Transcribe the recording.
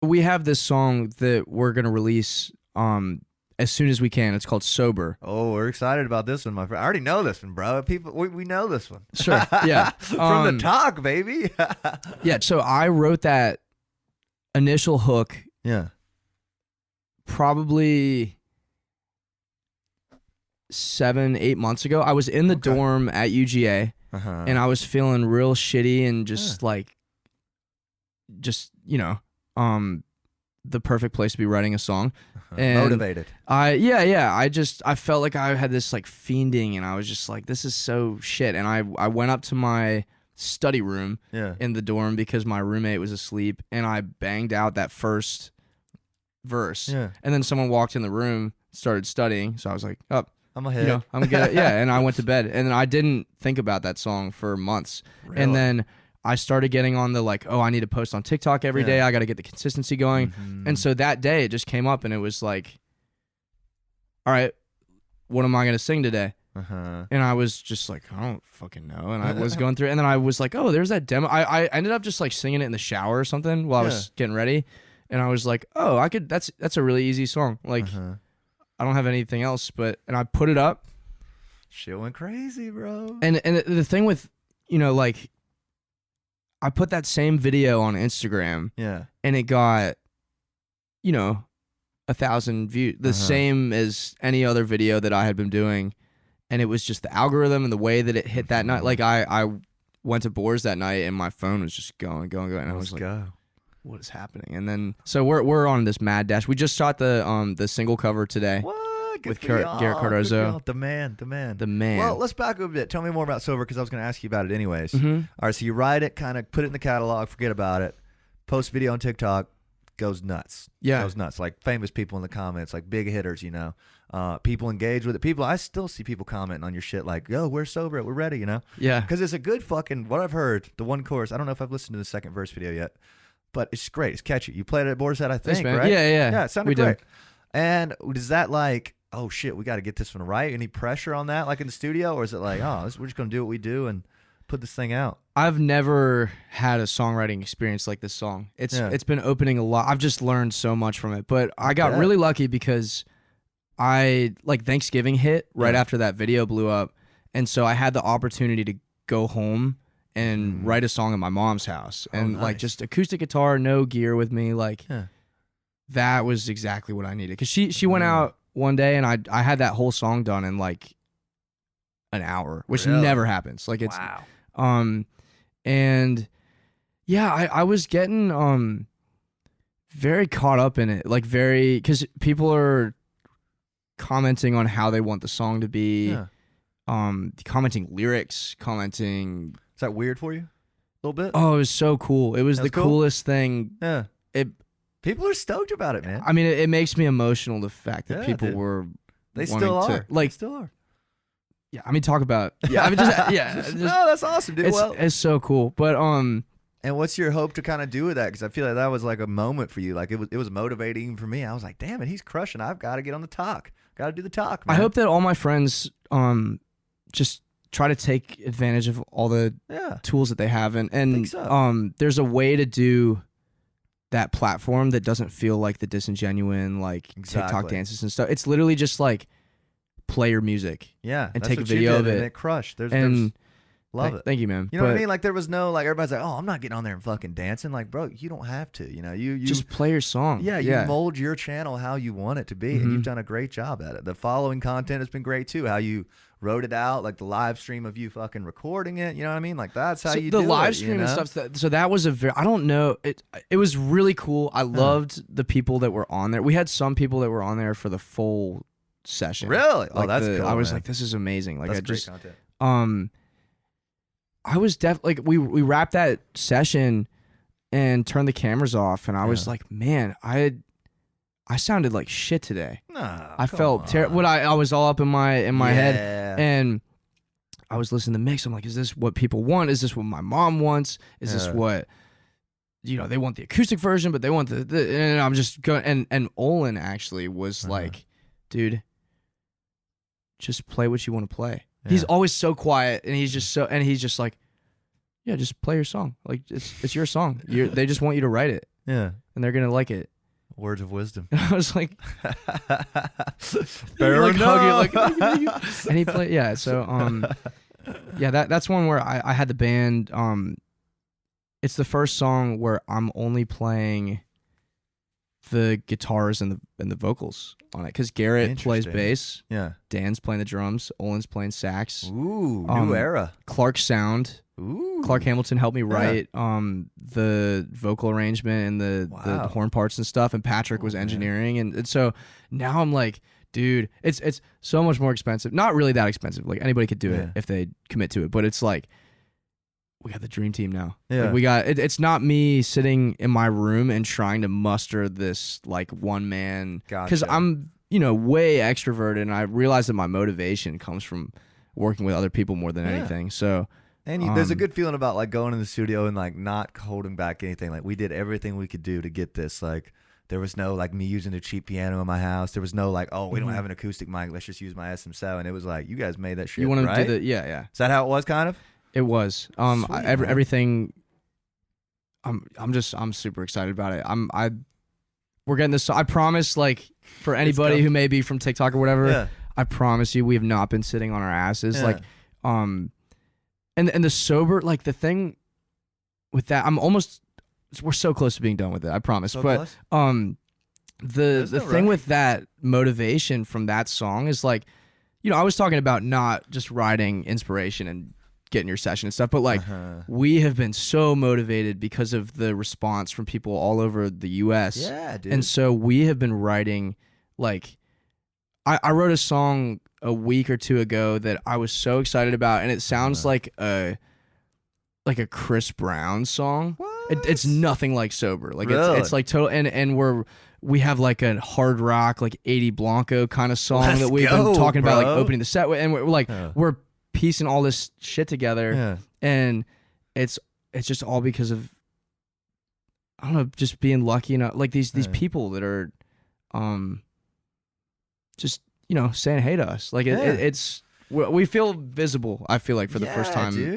We have this song that we're gonna release as soon as we can. It's called Sober. Oh, we're excited about this one, my friend. I already know this one, bro. People, we know this one. Sure. Yeah. From the talk, baby. Yeah. So I wrote that initial hook Yeah. probably 7-8 months ago. I was in the dorm at UGA and I was feeling real shitty and just the perfect place to be writing a song. And motivated. I felt like I had this like fiending and I was just like, this is so shit. And I went up to my study room in the dorm because my roommate was asleep and I banged out that first verse. Yeah. And then someone walked in the room, started studying. So I was like, oh, I'm ahead. I'm good. Yeah. And I went to bed and then I didn't think about that song for months. Really? And then I started getting on the like, oh, I need to post on TikTok every day. I got to get the consistency going. And so that day it just came up and it was like, all right, what am I going to sing today? And I was just like, I don't fucking know. And I was going through it. And then I was like, oh, there's that demo. I ended up just like singing it in the shower or something while I was getting ready. And I was like, oh, I could, that's a really easy song. Like, I don't have anything else, and I put it up. Shit went crazy, bro. And the thing with, like, I put that same video on Instagram. Yeah. And it got, 1,000 views, the same as any other video that I had been doing. And it was just the algorithm and the way that it hit that night. Like I went to Boars that night and my phone was just going. And I was like, what is happening? And then, so we're on this mad dash. We just shot the single cover today. What? With Garrett Cardozo. The man. Well, let's back up a bit. Tell me more about Sober because I was going to ask you about it anyways. All right, so you write it, kind of put it in the catalog, forget about it, post video on TikTok, goes nuts. Yeah. Goes nuts. Like famous people in the comments, like big hitters, people engage with it. I still see people commenting on your shit like, yo, we're sober, we're ready, Yeah. Because it's a good fucking, what I've heard, the one chorus, I don't know if I've listened to the second verse video yet, but it's great. It's catchy. You played it at Boar's Head, I think, right? Yeah. Yeah, it sounded great. And is that like, oh shit, we got to get this one right? Any pressure on that, like in the studio, or is it like, we're just gonna do what we do and put this thing out? I've never had a songwriting experience like this song. It's been opening a lot. I've just learned so much from it. But I got really lucky because I like Thanksgiving hit right after that video blew up, and so I had the opportunity to go home and write a song at my mom's house, and like just acoustic guitar, no gear with me, like that was exactly what I needed. Because she went out one day and I had that whole song done in like an hour, which never happens. Like it's and yeah, I was getting very caught up in it, like because people are commenting on how they want the song to be, commenting lyrics, commenting. Is that weird for you? A little bit? Oh, it was so cool. It was the coolest thing. Yeah. People are stoked about it, man. I mean, it makes me emotional, the fact that people were They still are. Like, they still are. Yeah, I mean, talk about. Yeah, I mean, no, that's awesome, dude. It's so cool. But and what's your hope to kind of do with that? Because I feel like that was like a moment for you. Like it was motivating for me. I was like, damn it, he's crushing. I've got to get on the talk. Got to do the talk, man. I hope that all my friends just try to take advantage of all the tools that they have, and so. There's a way to do that platform that doesn't feel like the disingenuine like TikTok dances and stuff. It's literally just like play your music, and take a video of it, and it crushed. Love it. Thank you, man. You know what I mean? Like there was no like everybody's like, oh, I'm not getting on there and fucking dancing. Like, bro, you don't have to. You just play your song. Yeah, you mold your channel how you want it to be, and you've done a great job at it. The following content has been great too. How you wrote it out, like the live stream of you fucking recording it. You know what I mean? Like that's how you do it. The live stream and stuff. So that was I don't know. It was really cool. I loved the people that were on there. We had some people that were on there for the full session. Really? Like that's cool. I was man. like, this is amazing. Like that's great content. I was definitely like we wrapped that session and turned the cameras off, and I was like, man, I sounded like shit today. Nah, I felt terrible. I was all up in my head, and I was listening to the mix. I'm like, is this what people want? Is this what my mom wants? Is this what they want the acoustic version, but they want the and I'm just going. And Olin actually was like, dude, just play what you want to play. Yeah. He's always so quiet, and he's just like, yeah, just play your song. Like it's your song. They just want you to write it. Yeah. and they're gonna like it. Words of wisdom. I was like, fair like, enough. And he played, yeah. So, yeah, that's one where I had the band. It's the first song where I'm only playing the guitars and the vocals on it, because Garrett plays bass. Yeah. Dan's playing the drums. Olin's playing sax. Ooh, new era. Clark's sound. Ooh. Clark Hamilton helped me write the vocal arrangement and the horn parts and stuff, and Patrick was engineering, and so now I'm like, dude, it's so much more expensive. Not really that expensive. Like, anybody could do it if they commit to it, but it's like, we got the dream team now. Yeah. Like, we got it's not me sitting in my room and trying to muster this like one man, because I'm way extroverted, and I realize that my motivation comes from working with other people more than anything. So. And there's a good feeling about like going in the studio and like not holding back anything. Like, we did everything we could do to get this. Like, there was no like me using a cheap piano in my house. There was no like, oh, we don't have an acoustic mic, let's just use my SM7. It was like, you guys made that shit. You want right? to do yeah. Is that how it was, kind of? It was. Sweet, everything. I'm super excited about it. We're getting this. I promise, like, for anybody who may be from TikTok or whatever, I promise you, we have not been sitting on our asses. Like, and the sober, like, the thing with that, we're so close to being done with it, I promise. So but close? The thing with that motivation from that song is like, I was talking about not just writing inspiration and getting your session and stuff, but like we have been so motivated because of the response from people all over the US. Yeah, dude. And so we have been writing, like, I wrote a song a week or two ago that I was so excited about, and it sounds like a Chris Brown song. It's nothing like Sober. Like, really? It's like total, and we have like a hard rock, like 80 Blanco kind of song that we've been talking about, like opening the set with, and we're like we're piecing all this shit together, and it's just all because of, I don't know, just being lucky enough, like these people that are just saying hey to us, like it's we feel visible, I feel like, for the first time. Dude.